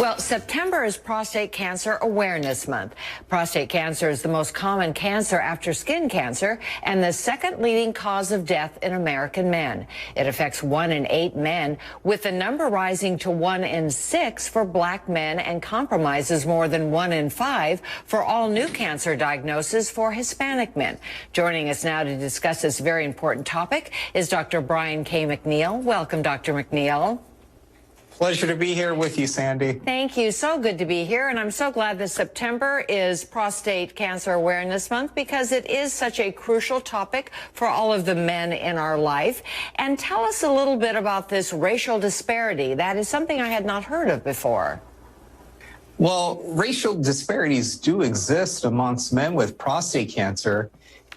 Well, September is Prostate Cancer Awareness Month. Prostate cancer is the most common cancer after skin cancer and the second leading cause of death in American men. It affects 1 in 8 men, with the number rising to 1 in 6 for black men and compromises more than 1 in 5 for all new cancer diagnoses for Hispanic men. Joining us now to discuss this very important topic is Dr. Brian K. McNeil. Welcome, Dr. McNeil. Pleasure to be here with you, Sandy. Thank you. So good to be here. And I'm so glad that September is Prostate Cancer Awareness Month because it is such a crucial topic for all of the men in our life. And tell us a little bit about this racial disparity. That is something I had not heard of before. Well, racial disparities do exist amongst men with prostate cancer.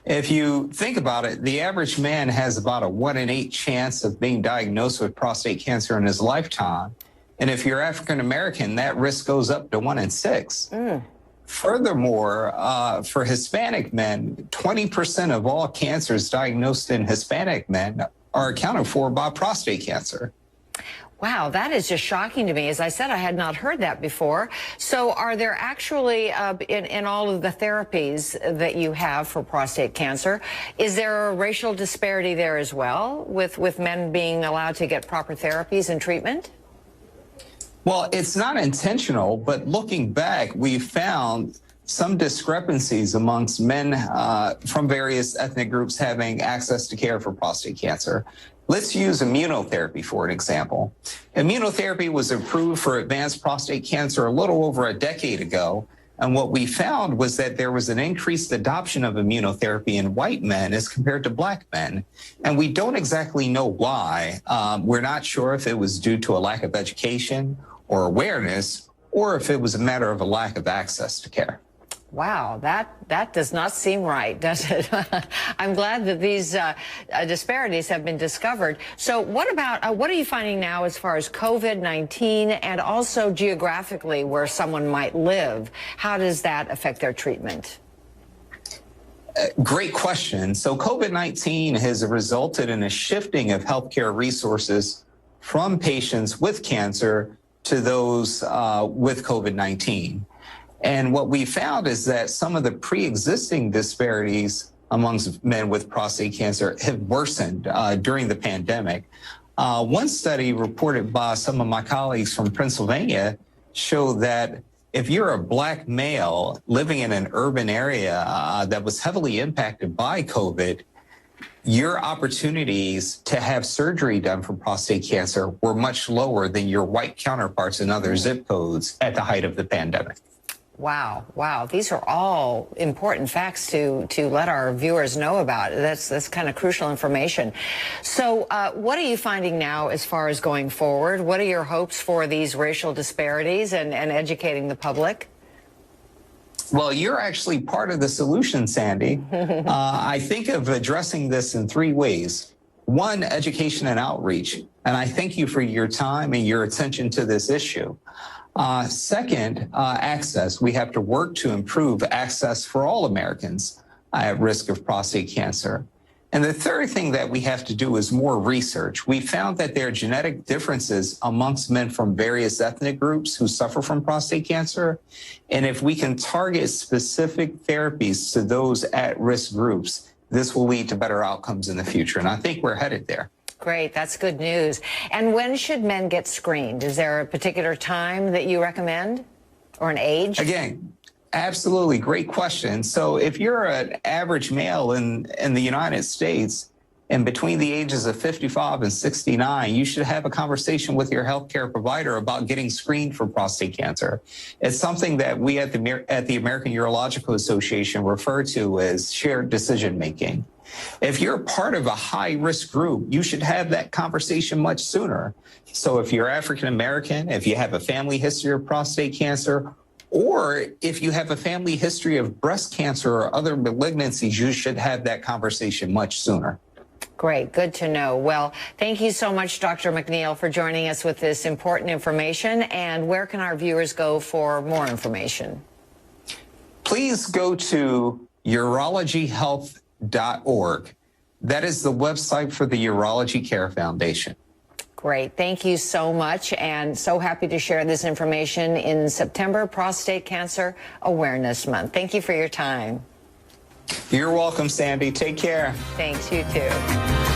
If you think about it, the average man has about a 1 in 8 chance of being diagnosed with prostate cancer in his lifetime. And if you're African American, that risk goes up to 1 in 6. Furthermore, for Hispanic men, 20% of all cancers diagnosed in Hispanic men are accounted for by prostate cancer. Wow, that is just shocking to me. As I said, I had not heard that before. So are there actually, in all of the therapies that you have for prostate cancer, is there a racial disparity there as well, with men being allowed to get proper therapies and treatment? Well, it's not intentional, but looking back, we found some discrepancies amongst men from various ethnic groups having access to care for prostate cancer. Let's use immunotherapy for an example. Immunotherapy was approved for advanced prostate cancer a little over a decade ago. And what we found was that there was an increased adoption of immunotherapy in white men as compared to black men. And we don't exactly know why. We're not sure if it was due to a lack of education or awareness, or if it was a matter of a lack of access to care. Wow, that does not seem right, does it? I'm glad that these disparities have been discovered. So what about, what are you finding now as far as COVID-19 and also geographically where someone might live? How does that affect their treatment? Great question. So COVID-19 has resulted in a shifting of healthcare resources from patients with cancer to those with COVID-19. And what we found is that some of the pre-existing disparities amongst men with prostate cancer have worsened during the pandemic. One study reported by some of my colleagues from Pennsylvania showed that if you're a black male living in an urban area that was heavily impacted by COVID, your opportunities to have surgery done for prostate cancer were much lower than your white counterparts in other zip codes at the height of the pandemic. Wow, wow. These are all important facts to let our viewers know about. That's kind of crucial information. So what are you finding now as far as going forward? What are your hopes for these racial disparities and educating the public? Well, you're actually part of the solution, Sandy. I think of addressing this in 3 ways. 1, education and outreach. And I thank you for your time and your attention to this issue. Second, access. We have to work to improve access for all Americans at risk of prostate cancer. And the third thing that we have to do is more research. We found that there are genetic differences amongst men from various ethnic groups who suffer from prostate cancer. And if we can target specific therapies to those at-risk groups, this will lead to better outcomes in the future. And I think we're headed there. Great. That's good news. And when should men get screened? Is there a particular time that you recommend or an age? Again, absolutely. Great question. So if you're an average male in the United States and between the ages of 55 and 69, you should have a conversation with your healthcare provider about getting screened for prostate cancer. It's something that we at the American Urological Association refer to as shared decision making. If you're part of a high-risk group, you should have that conversation much sooner. So if you're African American, if you have a family history of prostate cancer, or if you have a family history of breast cancer or other malignancies, you should have that conversation much sooner. Great. Good to know. Well, thank you so much, Dr. McNeil, for joining us with this important information. And where can our viewers go for more information? Please go to urologyhealth.org. That is the website for the Urology Care Foundation. Great. Thank you so much, and so happy to share this information in September, Prostate Cancer Awareness Month. Thank you for your time. You're welcome, Sandy. Take care. Thanks, you too.